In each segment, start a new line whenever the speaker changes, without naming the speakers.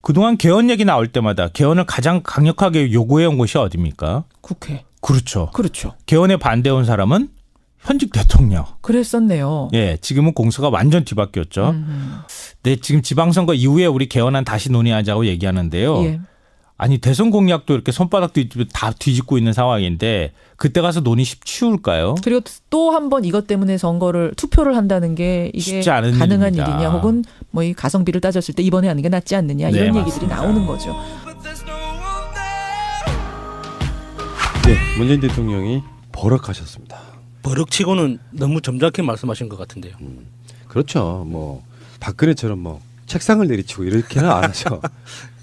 그동안 개헌 얘기 나올 때마다 개헌을 가장 강력하게 요구해온 곳이 어디입니까?
국회.
그렇죠.
그렇죠.
개헌에 반대해온 사람은 현직 대통령.
그랬었네요.
예, 지금은 공수가 완전 뒤바뀌었죠. 네, 지금 지방선거 이후에 우리 개헌안 다시 논의하자고 얘기하는데요.
예.
아니 대선 공약도 이렇게 손바닥 다 뒤집고 있는 상황인데 그때 가서 논의 쉬울까요?
그리고 또 한 번 이것 때문에 선거를 투표를 한다는 게 이게
쉽지 않은
가능한
일입니다.
일이냐 혹은 뭐 이 가성비를 따졌을 때 이번에 하는 게 낫지 않느냐 이런
네,
얘기들이
맞습니다.
나오는 거죠.
네, 문재인 대통령이 버럭하셨습니다.
버럭치고는 너무 점잖게 말씀하신 것 같은데요.
그렇죠. 뭐 박근혜처럼 뭐 책상을 내리치고 이렇게는 안 하죠.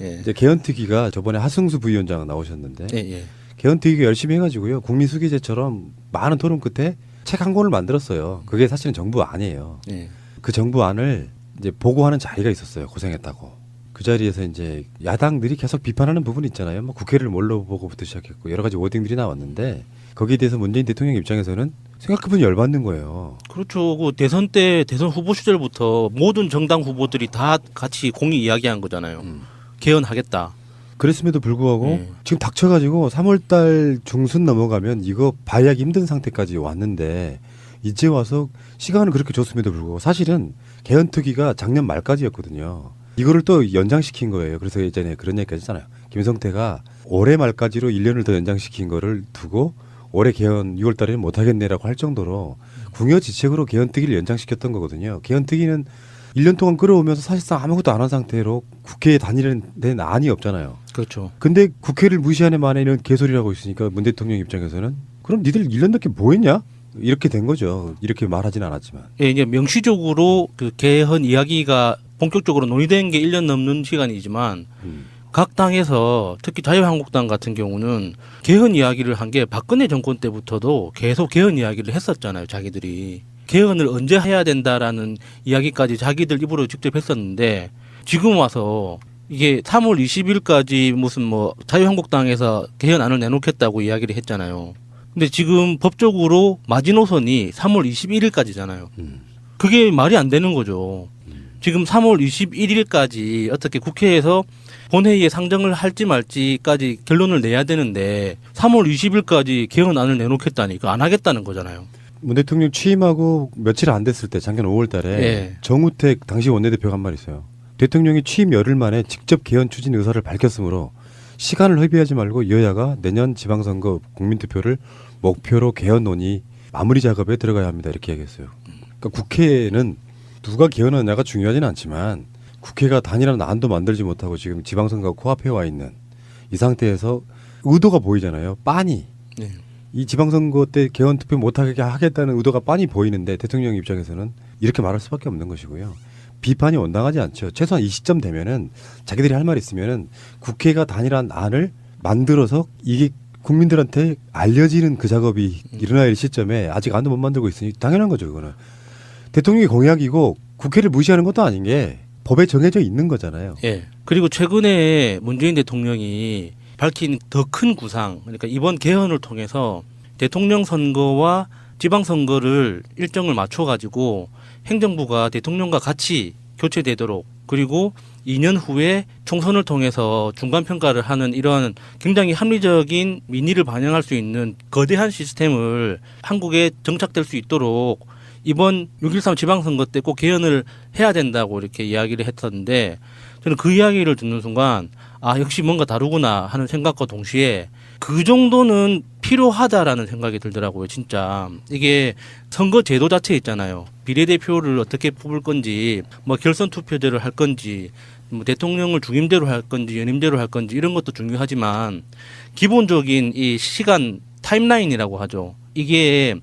예.
이제 개헌특위가 저번에 하승수 부위원장 나오셨는데
예, 예.
개헌특위가 열심히 해가지고요. 국민수기제처럼 많은 토론 끝에 책 한 권을 만들었어요. 그게 사실은 정부 안이에요.
예.
그 정부 안을 이제 보고하는 자리가 있었어요. 고생했다고. 그 자리에서 이제 야당들이 계속 비판하는 부분이 있잖아요. 뭐 국회를 뭘로 보고부터 시작했고 여러 가지 워딩들이 나왔는데 거기에 대해서 문재인 대통령 입장에서는 생각해보니 열받는 거예요.
그렇죠. 그 대선 때 대선 후보 시절부터 모든 정당 후보들이 다 같이 공히 이야기한 거잖아요. 개헌하겠다.
그랬음에도 불구하고
네.
지금 닥쳐가지고 3월달 중순 넘어가면 이거 봐야기 힘든 상태까지 왔는데 이제 와서 시간은 그렇게 줬음에도 불구하고 사실은 개헌특위가 작년 말까지였거든요. 이거를 또 연장시킨 거예요. 그래서 예전에 그런 얘기까지 했잖아요. 김성태가 올해 말까지로 1년을 더 연장시킨 거를 두고 올해 개헌 6월 달에는 못하겠네라고 할 정도로 궁여지책으로 개헌특위를 연장시켰던 거거든요. 개헌특위는 1년 동안 끌어오면서 사실상 아무것도 안 한 상태로 국회에 다니는 안이 없잖아요.
그렇죠.
근데 국회를 무시하는 만에 이런 개소리라고 있으니까 문 대통령 입장에서는 그럼 니들 1년 넘게 뭐 했냐? 이렇게 된 거죠. 이렇게 말하진 않았지만.
예, 이제 명시적으로 그 개헌 이야기가 본격적으로 논의된 게 1년 넘는 시간이지만 각 당에서 특히 자유한국당 같은 경우는 개헌 이야기를 한 게 박근혜 정권 때부터도 계속 개헌 이야기를 했었잖아요. 자기들이. 개헌을 언제 해야 된다라는 이야기까지 자기들 입으로 직접 했었는데 지금 와서 이게 3월 20일까지 무슨 뭐 자유한국당에서 개헌안을 내놓겠다고 이야기를 했잖아요. 근데 지금 법적으로 마지노선이 3월 21일까지잖아요. 그게 말이 안 되는 거죠. 지금 3월 21일까지 어떻게 국회에서 본회의에 상정을 할지 말지까지 결론을 내야 되는데 3월 20일까지 개헌안을 내놓겠다니까 안 하겠다는 거잖아요.
문 대통령 취임하고 며칠 안 됐을 때 작년 5월 달에
예.
정우택 당시 원내대표가 한 말 있어요. 대통령이 취임 열흘 만에 직접 개헌 추진 의사를 밝혔으므로 시간을 허비하지 말고 여야가 내년 지방선거 국민투표를 목표로 개헌 논의 마무리 작업에 들어가야 합니다. 이렇게 얘기했어요. 그러니까 국회는 누가 개헌하냐가 중요하지는 않지만 국회가 단일한 안도 만들지 못하고 지금 지방선거가 코앞에 와 있는 이 상태에서 의도가 보이잖아요. 빤히.
네.
이 지방선거 때 개헌 투표 못하게 하겠다는 의도가 빤히 보이는데 대통령 입장에서는 이렇게 말할 수밖에 없는 것이고요. 비판이 온당하지 않죠. 최소한 이 시점 되면은 자기들이 할 말 있으면은 국회가 단일한 안을 만들어서 이게 국민들한테 알려지는 그 작업이 일어날 시점에 아직 안도 못 만들고 있으니 당연한 거죠. 그거는 대통령의 공약이고 국회를 무시하는 것도 아닌 게 법에 정해져 있는 거잖아요.
예. 그리고 최근에 문재인 대통령이 밝힌 더 큰 구상, 그러니까 이번 개헌을 통해서 대통령 선거와 지방 선거를 일정을 맞춰 가지고 행정부가 대통령과 같이 교체되도록 그리고 2년 후에 총선을 통해서 중간 평가를 하는 이런 굉장히 합리적인 민의를 반영할 수 있는 거대한 시스템을 한국에 정착될 수 있도록 이번 6.13 지방선거 때 꼭 개헌을 해야 된다고 이렇게 이야기를 했었는데 저는 그 이야기를 듣는 순간 아 역시 뭔가 다르구나 하는 생각과 동시에 그 정도는 필요하다라는 생각이 들더라고요. 진짜 이게 선거 제도 자체 있잖아요. 비례대표를 어떻게 뽑을 건지 뭐 결선 투표제를 할 건지 뭐 대통령을 중임제로 할 건지 연임제로 할 건지 이런 것도 중요하지만 기본적인 이 시간 타임라인이라고 하죠. 이게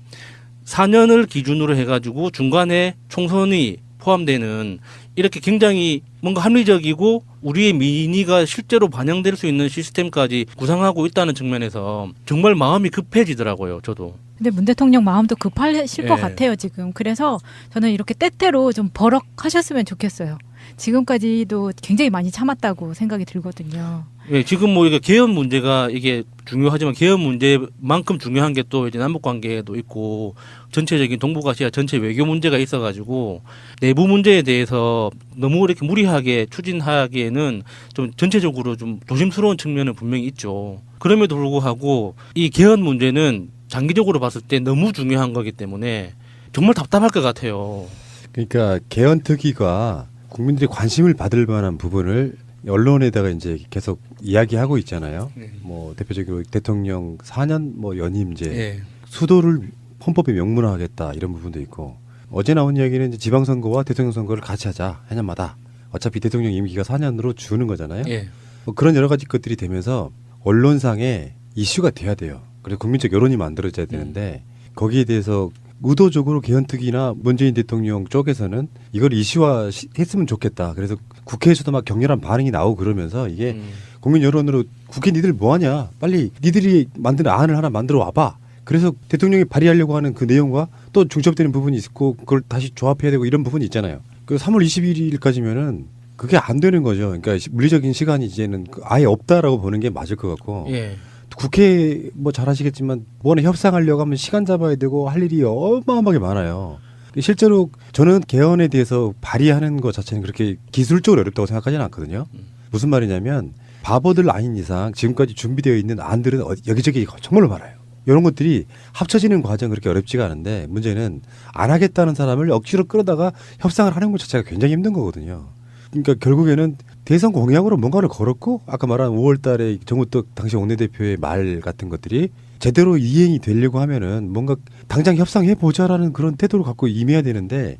4년을 기준으로 해가지고 중간에 총선이 포함되는 이렇게 굉장히 뭔가 합리적이고 우리의 민의가 실제로 반영될 수 있는 시스템까지 구상하고 있다는 측면에서 정말 마음이 급해지더라고요. 저도.
근데 문 대통령 마음도 급하실 것
예.
같아요 지금. 그래서 저는 이렇게 때때로 좀 버럭하셨으면 좋겠어요. 지금까지도 굉장히 많이 참았다고 생각이 들거든요.
예, 지금 뭐 이게 개헌 문제가 이게 중요하지만 개헌 문제만큼 중요한 게 또 이제 남북 관계도 있고 전체적인 동북아시아 전체 외교 문제가 있어가지고 내부 문제에 대해서 너무 이렇게 무리하게 추진하기에는 좀 전체적으로 좀 조심스러운 측면은 분명히 있죠. 그럼에도 불구하고 이 개헌 문제는 장기적으로 봤을 때 너무 중요한 거기 때문에 정말 답답할 것 같아요.
그러니까 개헌특위가 국민들이 관심을 받을 만한 부분을 언론에다가 이제 계속 이야기하고 있잖아요.
네.
뭐 대표적으로 대통령 4년 뭐 연임제,
예.
수도를 헌법에 명문화하겠다 이런 부분도 있고 어제 나온 이야기는 이제 지방선거와 대통령 선거를 같이 하자 해년마다 어차피 대통령 임기가 4년으로 주는 거잖아요.
예.
뭐 그런 여러 가지 것들이 되면서 언론상에 이슈가 돼야 돼요. 그래서 국민적 여론이 만들어져야 되는데 거기에 대해서 의도적으로 개헌특위나 문재인 대통령 쪽에서는 이걸 이슈화 했으면 좋겠다. 그래서 국회에서도 막 격렬한 반응이 나오고 그러면서 이게 국민 여론으로 국회 니들 뭐하냐. 빨리 니들이 만든 안을 하나 만들어 와봐. 그래서 대통령이 발의하려고 하는 그 내용과 또 중첩되는 부분이 있고 그걸 다시 조합해야 되고 이런 부분이 있잖아요. 그 3월 21일까지면은 그게 안 되는 거죠. 그러니까 물리적인 시간이 이제는 아예 없다라고 보는 게 맞을 것 같고
예.
국회 뭐 잘하시겠지만 뭐나 협상하려고 하면 시간 잡아야 되고 할 일이 어마어마하게 많아요. 실제로 저는 개헌에 대해서 발의하는 것 자체는 그렇게 기술적으로 어렵다고 생각하지는 않거든요. 무슨 말이냐면 바보들 아닌 이상 지금까지 준비되어 있는 안들은 여기저기 정말로 많아요. 이런 것들이 합쳐지는 과정은 그렇게 어렵지가 않은데 문제는 안 하겠다는 사람을 억지로 끌어다가 협상을 하는 것 자체가 굉장히 힘든 거거든요. 그러니까 결국에는 대선 공약으로 뭔가를 걸었고 아까 말한 5월 달에 정우택 당시 원내대표의 말 같은 것들이 제대로 이행이 되려고 하면은 뭔가 당장 협상해 보자라는 그런 태도를 갖고 임해야 되는데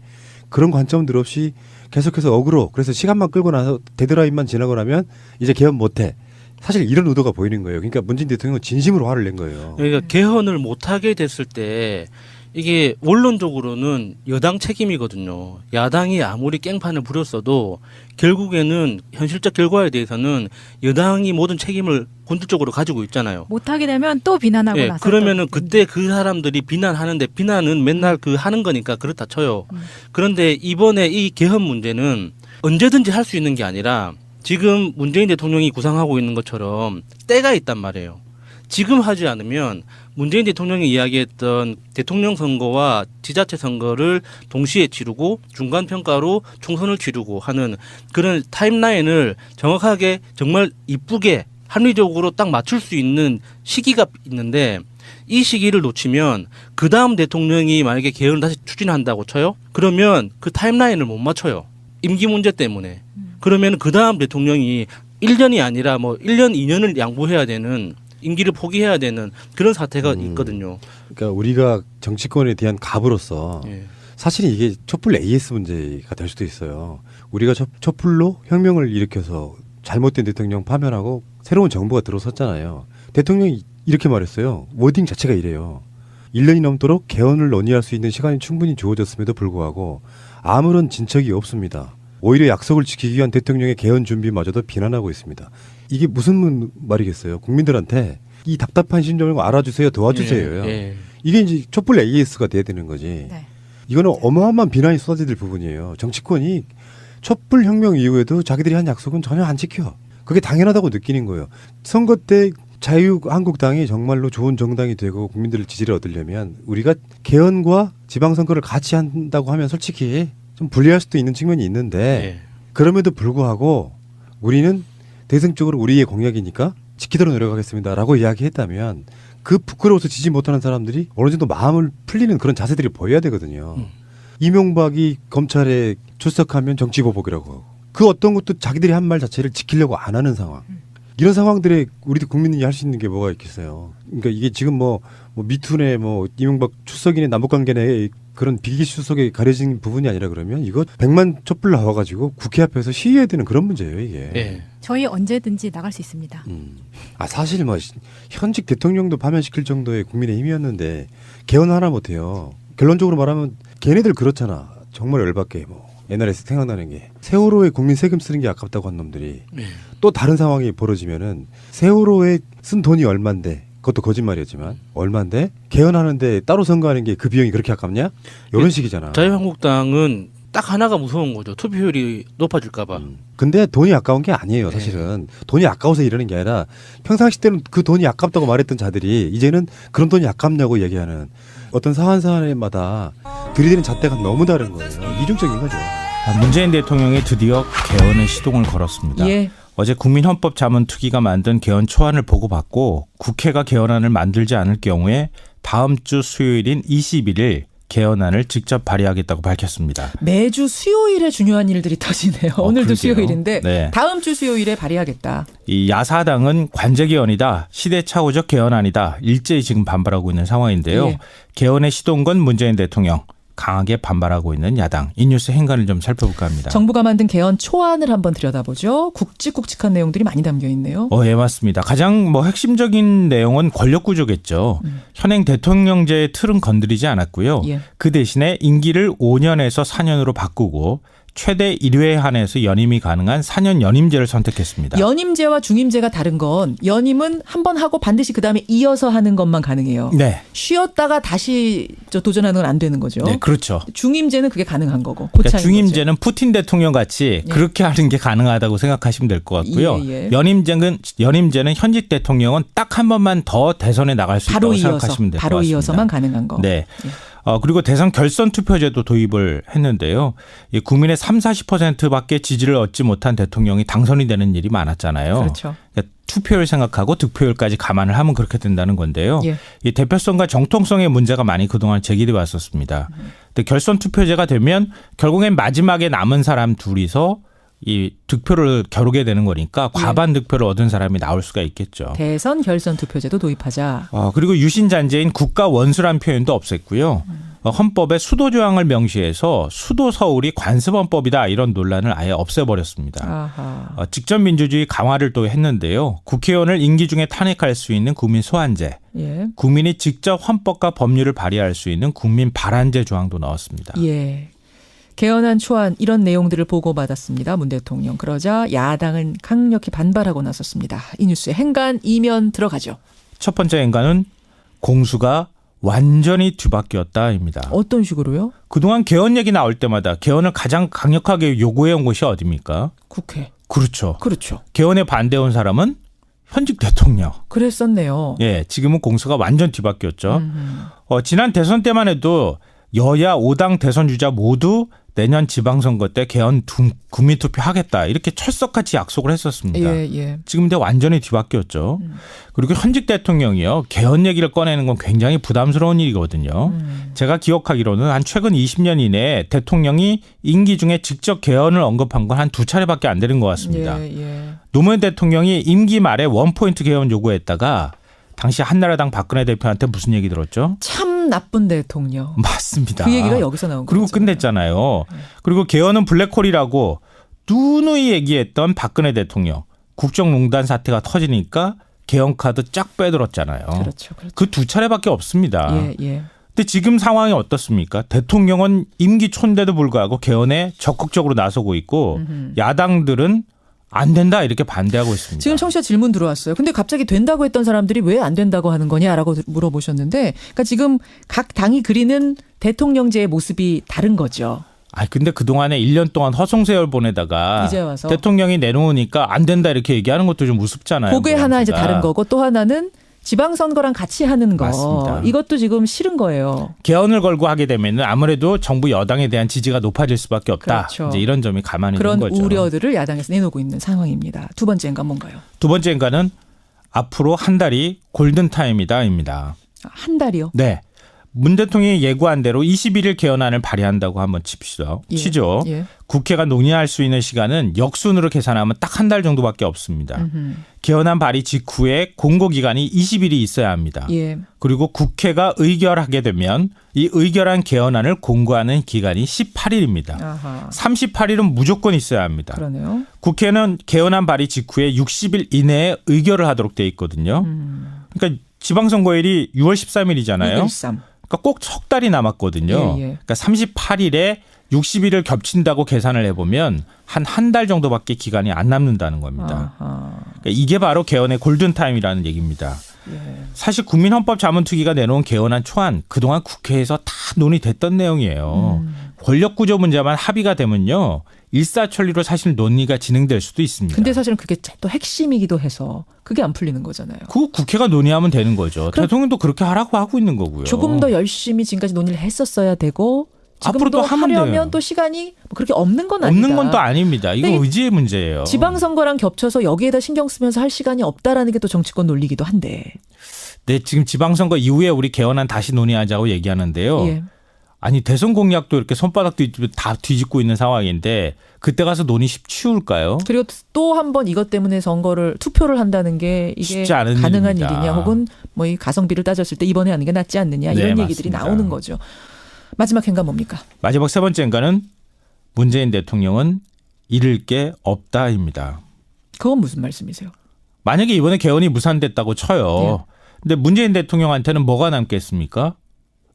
그런 관점들 없이 계속해서 억으로 그래서 시간만 끌고 나서 데드라인만 지나고 나면 이제 개헌 못해. 사실 이런 의도가 보이는 거예요. 그러니까 문재인 대통령은 진심으로 화를 낸 거예요.
그러니까 개헌을 못하게 됐을 때 이게 원론적으로는 여당 책임이거든요. 야당이 아무리 깽판을 부렸어도 결국에는 현실적 결과에 대해서는 여당이 모든 책임을 본질적으로 가지고 있잖아요.
못하게 되면 또 비난하고
예,
나서
그러면은 그때 그 사람들이 비난하는데 비난은 맨날 그 하는 거니까 그렇다 쳐요. 그런데 이번에 이 개헌 문제는 언제든지 할 수 있는 게 아니라 지금 문재인 대통령이 구상하고 있는 것처럼 때가 있단 말이에요. 지금 하지 않으면 문재인 대통령이 이야기했던 대통령 선거와 지자체 선거를 동시에 치르고 중간 평가로 총선을 치르고 하는 그런 타임라인을 정확하게 정말 이쁘게 합리적으로 딱 맞출 수 있는 시기가 있는데 이 시기를 놓치면 그 다음 대통령이 만약에 개헌을 다시 추진한다고 쳐요? 그러면 그 타임라인을 못 맞춰요. 임기 문제 때문에. 그러면 그 다음 대통령이 1년이 아니라 뭐 1년, 2년을 양보해야 되는 임기를 포기해야 되는 그런 사태가 있거든요.
그러니까 우리가 정치권에 대한 갑으로서
예.
사실은 이게 촛불 AS 문제가 될 수도 있어요. 우리가 촛불로 혁명을 일으켜서 잘못된 대통령 파면하고 새로운 정부가 들어섰잖아요. 대통령이 이렇게 말했어요. 워딩 자체가 이래요. 1년이 넘도록 개헌을 논의할 수 있는 시간이 충분히 주어졌음에도 불구하고 아무런 진척이 없습니다. 오히려 약속을 지키기 위한 대통령의 개헌 준비마저도 비난하고 있습니다. 이게 무슨 말이겠어요? 국민들한테 이 답답한 심정을 알아주세요, 도와주세요.
예, 예.
이게 이제 촛불 AS가 돼야 되는 거지.
네.
이거는 어마어마한 비난이 쏟아질 부분이에요. 정치권이 촛불 혁명 이후에도 자기들이 한 약속은 전혀 안 지켜. 그게 당연하다고 느끼는 거예요. 선거 때 자유한국당이 정말로 좋은 정당이 되고 국민들의 지지를 얻으려면 우리가 개헌과 지방선거를 같이 한다고 하면 솔직히 좀 불리할 수도 있는 측면이 있는데
예.
그럼에도 불구하고 우리는 대승적으로 우리의 공약이니까 지키도록 노력하겠습니다 라고 이야기했다면 그 부끄러워서 지지 못하는 사람들이 어느 정도 마음을 풀리는 그런 자세들이 보여야 되거든요. 이명박이 검찰에 출석하면 정치보복이라고 하고 그 어떤 것도 자기들이 한 말 자체를 지키려고 안 하는 상황. 이런 상황들에 우리도 국민이 할 수 있는 게 뭐가 있겠어요. 그러니까 이게 지금 뭐 미투네 뭐 이명박 출석이네 남북관계네 그런 비기슈 속에 가려진 부분이 아니라 그러면 이거 100만 촛불 나와가지고 국회 앞에서 시위해야 되는 그런 문제예요 이게.
예.
저희 언제든지 나갈 수 있습니다.
아 사실 뭐 현직 대통령도 파면시킬 정도의 국민의 힘이었는데 개헌 하나 못해요. 결론적으로 말하면 걔네들 그렇잖아. 정말 열받게 뭐 옛날에 생각나는 게 세월호에 국민 세금 쓰는 게 아깝다고 한 놈들이
예.
또 다른 상황이 벌어지면은 세월호에 쓴 돈이 얼만데 그것도 거짓말이었지만 얼만데 개헌하는데 따로 선거하는 게 그 비용이 그렇게 아깝냐? 이런 식이잖아.
자유한국당은 딱 하나가 무서운 거죠. 투표율이 높아질까봐.
근데 돈이 아까운 게 아니에요, 사실은. 돈이 아까워서 이러는 게 아니라 평상시 때는 그 돈이 아깝다고 말했던 자들이 이제는 그런 돈이 아깝냐고 얘기하는 어떤 사안마다 들이대는 잣대가 너무 다른 거예요. 이중적인 거죠.
문재인 대통령이 드디어 개헌의 시동을 걸었습니다.
예.
어제 국민헌법자문특위가 만든 개헌 초안을 보고받고 국회가 개헌안을 만들지 않을 경우에 다음 주 수요일인 21일 개헌안을 직접 발의하겠다고 밝혔습니다.
매주 수요일에 중요한 일들이 터지네요. 오늘도
그러게요.
수요일인데
네.
다음 주 수요일에 발의하겠다.
이 야사당은 관제개헌이다, 시대착오적 개헌안이다 일제히 지금 반발하고 있는 상황인데요.
예.
개헌의 시동건 문재인 대통령, 강하게 반발하고 있는 야당. 이 뉴스 행간을 좀 살펴볼까 합니다.
정부가 만든 개헌 초안을 한번 들여다보죠. 굵직굵직한 내용들이 많이 담겨 있네요.
예, 맞습니다. 가장 핵심적인 내용은 권력 구조겠죠. 현행 대통령제의 틀은 건드리지 않았고요.
예.
그 대신에 임기를 5년에서 4년으로 바꾸고 최대 1회에 한해서 연임이 가능한 4년 연임제를 선택했습니다.
연임제와 중임제가 다른 건 연임은 한 번 하고 반드시 그다음에 이어서 하는 것만 가능해요.
네,
쉬었다가 다시 도전하는 건 안 되는 거죠.
네, 그렇죠.
중임제는 그게 가능한 거고.
그러니까
고차인
중임제는 푸틴 대통령 같이
예.
그렇게 하는 게 가능하다고 생각하시면 될 것 같고요.
예, 예.
연임제는 현직 대통령은 딱 한 번만 더 대선에 나갈 수
바로
있다고
이어서
생각하시면 될 것
바로
같습니다.
이어서만 가능한 거.
네.
예.
그리고 대선 결선 투표제도 도입을 했는데요. 이 국민의 30-40%밖에 지지를 얻지 못한 대통령이 당선이 되는 일이 많았잖아요.
그렇죠.
그러니까 투표율 생각하고 득표율까지 감안을 하면 그렇게 된다는 건데요.
예.
이 대표성과 정통성의 문제가 많이 그동안 제기돼 왔었습니다. 근데 결선 투표제가 되면 결국엔 마지막에 남은 사람 둘이서 이 득표를 겨루게 되는 거니까 과반 득표를 얻은 사람이 나올 수가 있겠죠.
대선 결선 투표제도 도입하자.
그리고 유신잔재인 국가 원수란 표현도 없앴고요. 헌법에 수도 조항을 명시해서 수도 서울이 관습헌법이다 이런 논란을 아예 없애버렸습니다.
아하.
직접 민주주의 강화를 또 했는데요. 국회의원을 임기 중에 탄핵할 수 있는 국민 소환제,
예.
국민이 직접 헌법과 법률을 발의할 수 있는 국민 발안제 조항도 넣었습니다.
예. 개헌안 초안 이런 내용들을 보고받았습니다. 문 대통령. 그러자 야당은 강력히 반발하고 나섰습니다. 이 뉴스의 행간 이면 들어가죠.
첫 번째 행간은 공수가 완전히 뒤바뀌었다입니다.
어떤 식으로요?
그동안 개헌 얘기 나올 때마다 개헌을 가장 강력하게 요구해온 곳이 어디입니까?
국회.
그렇죠.
그렇죠.
개헌에 반대온 사람은 현직 대통령.
그랬었네요.
예, 지금은 공수가 완전 뒤바뀌었죠. 지난 대선 때만 해도 여야 5당 대선 주자 모두 내년 지방선거 때 개헌 국민투표 하겠다 이렇게 철석같이 약속을 했었습니다.
예, 예.
지금 근데 완전히 뒤바뀌었죠. 그리고 현직 대통령이요. 개헌 얘기를 꺼내는 건 굉장히 부담스러운 일이거든요. 제가 기억하기로는 한 최근 20년 이내에 대통령이 임기 중에 직접 개헌을 언급한 건 한 2차례밖에 안 되는 것 같습니다.
예, 예.
노무현 대통령이 임기 말에 원포인트 개헌 요구했다가 당시 한나라당 박근혜 대표한테 무슨 얘기 들었죠?
참 나쁜 대통령.
맞습니다.
그 얘기가 여기서 나온 거죠.
그리고 끝냈잖아요. 그리고 개헌은 블랙홀이라고 누누이 얘기했던 박근혜 대통령. 국정농단 사태가 터지니까 개헌 카드 쫙 빼들었잖아요.
그렇죠. 그렇죠.
그 2차례밖에 없습니다.
예, 예.
근데 지금 상황이 어떻습니까? 대통령은 임기 초인데도 불구하고 개헌에 적극적으로 나서고 있고 야당들은 안 된다 이렇게 반대하고 있습니다.
지금 청취자 질문 들어왔어요. 근데 갑자기 된다고 했던 사람들이 왜 안 된다고 하는 거냐라고 물어보셨는데, 그러니까 지금 각 당이 그리는 대통령제의 모습이 다른 거죠.
근데 그동안에 1년 동안 허송세월 보내다가
이제 와서
대통령이 내놓으니까 안 된다 이렇게 얘기하는 것도 좀 우습잖아요.
그게 하나 이제
모양새가.
다른 거고, 또 하나는 지방선거랑 같이 하는 거.
맞습니다.
이것도 지금 싫은 거예요.
개헌을 걸고 하게 되면 아무래도 정부 여당에 대한 지지가 높아질 수밖에 없다.
그렇죠.
이제 이런 점이 가만히
그런
있는 거죠.
우려들을 야당에서 내놓고 있는 상황입니다. 두 번째인가 뭔가요?
두 번째인가는 앞으로 한 달이 골든타임이다입니다.
한 달이요?
네. 문 대통령이 예고한 대로 21일 개헌안을 발의한다고 한번 치죠.
예.
국회가 논의할 수 있는 시간은 역순으로 계산하면 딱 한 달 정도밖에 없습니다. 개헌안 발의 직후에 공고기간이 20일이 있어야 합니다.
예.
그리고 국회가 의결하게 되면 이 의결한 개헌안을 공고하는 기간이 18일입니다.
아하.
38일은 무조건 있어야 합니다.
그러네요.
국회는 개헌안 발의 직후에 60일 이내에 의결을 하도록 돼 있거든요. 그러니까 지방선거일이 6월 13일이잖아요.
6.13.
그러니까 꼭 석 달이 남았거든요.
예, 예.
그러니까 38일에 60일을 겹친다고 계산을 해보면 한 달 정도밖에 기간이 안 남는다는 겁니다.
아하.
그러니까 이게 바로 개헌의 골든타임이라는 얘기입니다.
예.
사실 국민헌법자문특위가 내놓은 개헌안 초안 그동안 국회에서 다 논의됐던 내용이에요. 권력 구조 문제만 합의가 되면요. 일사천리로 사실 논의가 진행될 수도 있습니다.
근데 사실은 그게 또 핵심이기도 해서 그게 안 풀리는 거잖아요.
그거 국회가 논의하면 되는 거죠.
그럼
대통령도 그렇게 하라고 하고 있는 거고요.
조금 더 열심히 지금까지 논의를 했었어야 되고
앞으로도
지금도
하면
하려면
돼요.
또 시간이 뭐 그렇게 없는 건 아니다.
없는 건 또 아닙니다. 이거
근데
의지의 문제예요.
지방선거랑 겹쳐서 여기에다 신경 쓰면서 할 시간이 없다라는 게 또 정치권 논리기도 한데.
네, 지금 지방선거 이후에 우리 개헌안 다시 논의하자고 얘기하는데요.
예.
아니 대선 공약도 이렇게 손바닥 다 뒤집고 있는 상황인데 그때 가서 논의 쉬울까요?
그리고 또 한 번 이것 때문에 투표를 한다는 게 이게
쉽지 않은
가능한
일입니다.
일이냐 혹은 뭐 이 가성비를 따졌을 때 이번에 하는 게 낫지 않느냐
네,
이런 얘기들이
맞습니다.
나오는 거죠. 마지막 행간 뭡니까?
마지막 세 번째 인가는 문재인 대통령은 잃을 게 없다입니다.
그건 무슨 말씀이세요?
만약에 이번에 개헌이 무산됐다고 쳐요. 근데 문재인 대통령한테는 뭐가 남겠습니까?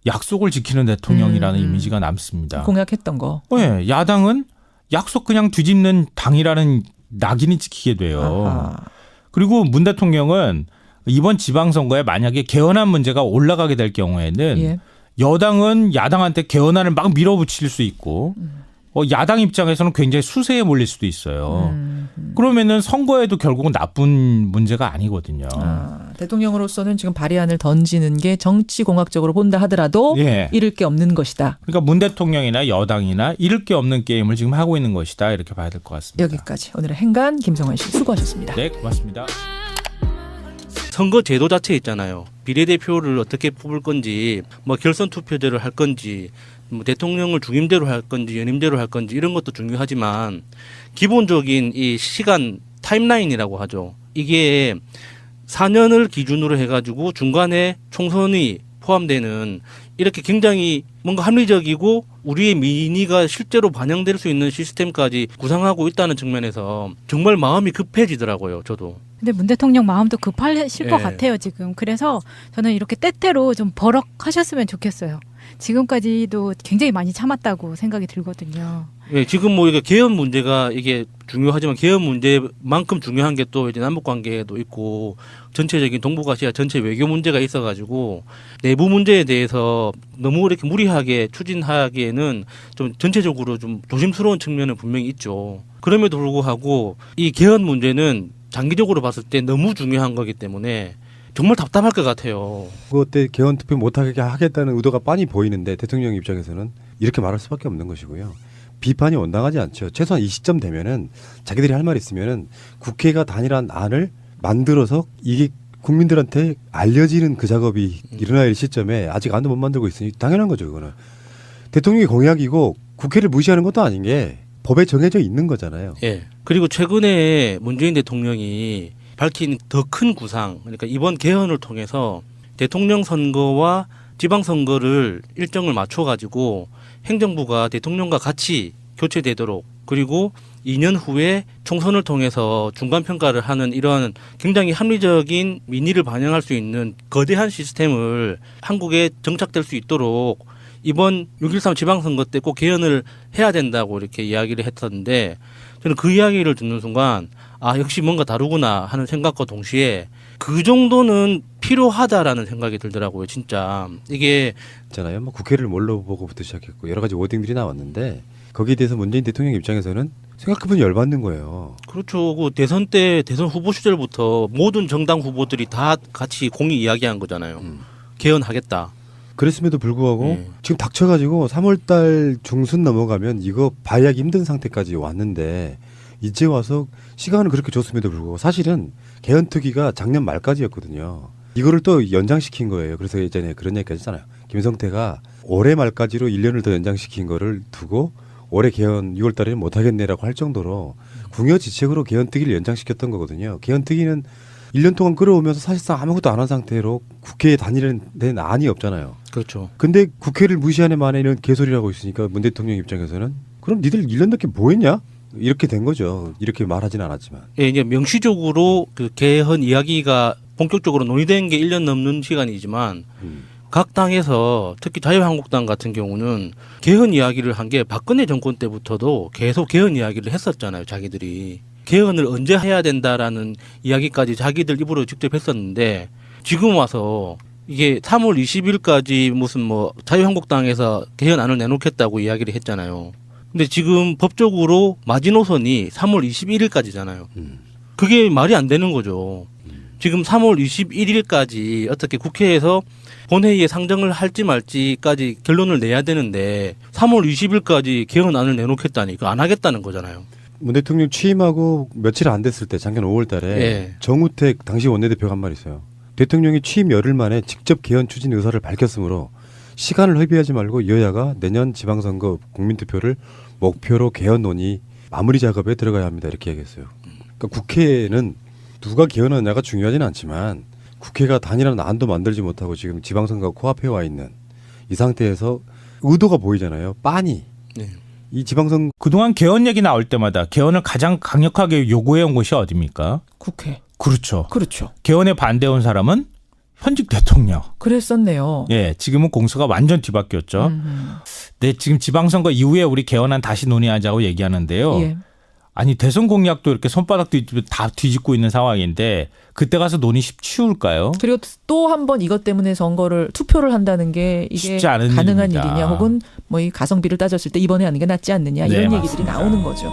약속을 지키는 대통령이라는 이미지가 남습니다.
공약했던 거.
네, 야당은 약속 그냥 뒤집는 당이라는 낙인이 찍히게 돼요.
아하.
그리고 문 대통령은 이번 지방선거에 만약에 개헌안 문제가 올라가게 될 경우에는
예.
여당은 야당한테 개헌안을 막 밀어붙일 수 있고 야당 입장에서는 굉장히 수세에 몰릴 수도 있어요. 그러면은 선거에도 결국은 나쁜 문제가 아니거든요.
대통령으로서는 지금 발의안을 던지는 게 정치공학적으로 본다 하더라도
예.
잃을 게 없는 것이다.
그러니까 문 대통령이나 여당이나 잃을 게 없는 게임을 지금 하고 있는 것이다. 이렇게 봐야 될 것 같습니다.
여기까지 오늘의 행간 김성환 씨 수고하셨습니다.
네, 고맙습니다.
선거 제도 자체 있잖아요. 비례대표를 어떻게 뽑을 건지, 뭐 결선 투표제를 할 건지, 뭐 대통령을 중임제로 할 건지, 연임제로 할 건지 이런 것도 중요하지만 기본적인 이 시간 타임라인이라고 하죠. 이게 4년을 기준으로 해가지고 중간에 총선이 포함되는 이렇게 굉장히 뭔가 합리적이고 우리의 민의가 실제로 반영될 수 있는 시스템까지 구상하고 있다는 측면에서 정말 마음이 급해지더라고요. 저도.
근데 문 대통령 마음도 급하실 것
예.
같아요, 지금. 그래서 저는 이렇게 때때로 좀 버럭하셨으면 좋겠어요. 지금까지도 굉장히 많이 참았다고 생각이 들거든요.
예, 지금 뭐 이게 개헌 문제가 이게 중요하지만 개헌 문제만큼 중요한 게 또 이제 남북 관계도 있고 전체적인 동북아시아 전체 외교 문제가 있어가지고 내부 문제에 대해서 너무 이렇게 무리하게 추진하기에는 좀 전체적으로 좀 조심스러운 측면은 분명히 있죠. 그럼에도 불구하고 이 개헌 문제는 장기적으로 봤을 때 너무 중요한 거기 때문에 정말 답답할 것 같아요.
그때 개헌 투표 못하게 하겠다는 의도가 빤히 보이는데 대통령 입장에서는 이렇게 말할 수밖에 없는 것이고요. 비판이 온당하지 않죠. 최소한 이 시점 되면은 자기들이 할 말 있으면은 국회가 단일한 안을 만들어서 이게 국민들한테 알려지는 그 작업이 일어날 시점에 아직 안도 못 만들고 있으니 당연한 거죠. 그거는 대통령의 공약이고 국회를 무시하는 것도 아닌 게 법에 정해져 있는 거잖아요.
예. 그리고 최근에 문재인 대통령이 밝힌 더 큰 구상, 그러니까 이번 개헌을 통해서 대통령 선거와 지방 선거를 일정을 맞춰 가지고 행정부가 대통령과 같이 교체되도록 그리고 2년 후에 총선을 통해서 중간 평가를 하는 이런 굉장히 합리적인 민의를 반영할 수 있는 거대한 시스템을 한국에 정착될 수 있도록 이번 6.13 지방선거 때 꼭 개헌을 해야 된다고 이렇게 이야기를 했었는데 저는 그 이야기를 듣는 순간 아 역시 뭔가 다르구나 하는 생각과 동시에 그 정도는 필요하다라는 생각이 들더라고요. 진짜 이게
있잖아요. 뭐 국회를 뭘로 보고부터 시작했고 여러 가지 워딩들이 나왔는데 거기에 대해서 문재인 대통령 입장에서는 생각해보면 열받는 거예요.
그렇죠. 그 대선 때 대선 후보 시절부터 모든 정당 후보들이 다 같이 공히 이야기한 거잖아요. 개헌하겠다.
그랬음에도 불구하고
네.
지금 닥쳐가지고 3월달 중순 넘어가면 이거 봐야 힘든 상태까지 왔는데 이제 와서 시간은 그렇게 줬음에도 불구하고 사실은 개헌특위가 작년 말까지였거든요. 이거를 또 연장시킨 거예요. 그래서 예전에 그런 얘기까지 했잖아요. 김성태가 올해 말까지로 1년을 더 연장시킨 거를 두고 올해 개헌 6월 달에는 못하겠네라고 할 정도로 궁여지책으로 개헌특위를 연장시켰던 거거든요. 개헌특위는 1년 동안 끌어오면서 사실상 아무것도 안 한 상태로 국회에 단일된 안이 없잖아요.
그렇죠.
근데 국회를 무시하는 만에 이런 개소리라고 있으니까 문 대통령 입장에서는 그럼 니들 1년 넘게 뭐 했냐? 이렇게 된 거죠. 이렇게 말하진 않았지만.
예, 이제 명시적으로 그 개헌 이야기가 본격적으로 논의된 게 1년 넘는 시간이지만 각 당에서 특히 자유한국당 같은 경우는 개헌 이야기를 한 게 박근혜 정권 때부터도 계속 개헌 이야기를 했었잖아요. 자기들이. 개헌을 언제 해야 된다라는 이야기까지 자기들 입으로 직접 했었는데 지금 와서 이게 3월 20일까지 무슨 뭐 자유한국당에서 개헌안을 내놓겠다고 이야기를 했잖아요. 근데 지금 법적으로 마지노선이 3월 21일까지잖아요. 그게 말이 안 되는 거죠. 지금 3월 21일까지 어떻게 국회에서 본회의에 상정을 할지 말지까지 결론을 내야 되는데 3월 20일까지 개헌안을 내놓겠다니 그거 안 하겠다는 거잖아요.
문 대통령 취임하고 며칠 안 됐을 때 작년 5월 달에
예.
정우택 당시 원내대표가 한 말 있어요. 대통령이 취임 열흘 만에 직접 개헌 추진 의사를 밝혔으므로 시간을 허비하지 말고 여야가 내년 지방선거 국민투표를 목표로 개헌 논의 마무리 작업에 들어가야 합니다. 이렇게 얘기했어요. 그러니까 국회는 누가 개헌하느냐가 중요하지는 않지만 국회가 단일한 안도 만들지 못하고 지금 지방선거가 코앞에 와 있는 이 상태에서 의도가 보이잖아요. 빤히.
네.
이 지방선거
그동안 개헌 얘기 나올 때마다 개헌을 가장 강력하게 요구해온 곳이 어디입니까?
국회.
그렇죠.
그렇죠.
개헌에 반대온 사람은 현직 대통령.
그랬었네요.
예, 지금은 공수가 완전 뒤바뀌었죠. 네, 지금 지방선거 이후에 우리 개헌안 다시 논의하자고 얘기하는데요.
예.
아니 대선 공약도 이렇게 손바닥 뒤집고 다 뒤집고 있는 상황인데 그때 가서 논의 쉬울까요?
그리고 또 한 번 이것 때문에 투표를 한다는 게 이게
쉽지 않은
가능한
일입니다.
일이냐 혹은 뭐 이 가성비를 따졌을 때 이번에 하는 게 낫지 않느냐
네,
이런 얘기들이
맞습니다.
나오는 거죠.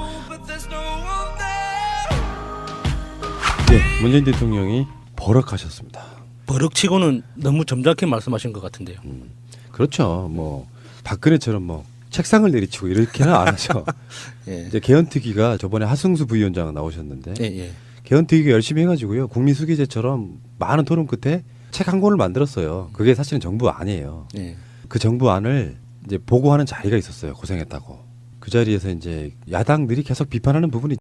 네, 문재인 대통령이 버럭하셨습니다.
버럭치고는 너무 점잖게 말씀하신 것 같은데요.
그렇죠. 뭐 박근혜처럼 뭐 책상을 내리치고 이렇게는 안 하죠.
예.
이제 개헌특위가 저번에 하승수 부위원장 나오셨는데
예, 예.
개헌특위가 열심히 해가지고요 국민수기제처럼 많은 토론 끝에 책 한 권을 만들었어요. 그게 사실은 정부 안이에요.
예.
그 정부 안을 이제 보고하는 자리가 있었어요. 고생했다고. 그 자리에서 이제 야당들이 계속 비판하는 부분이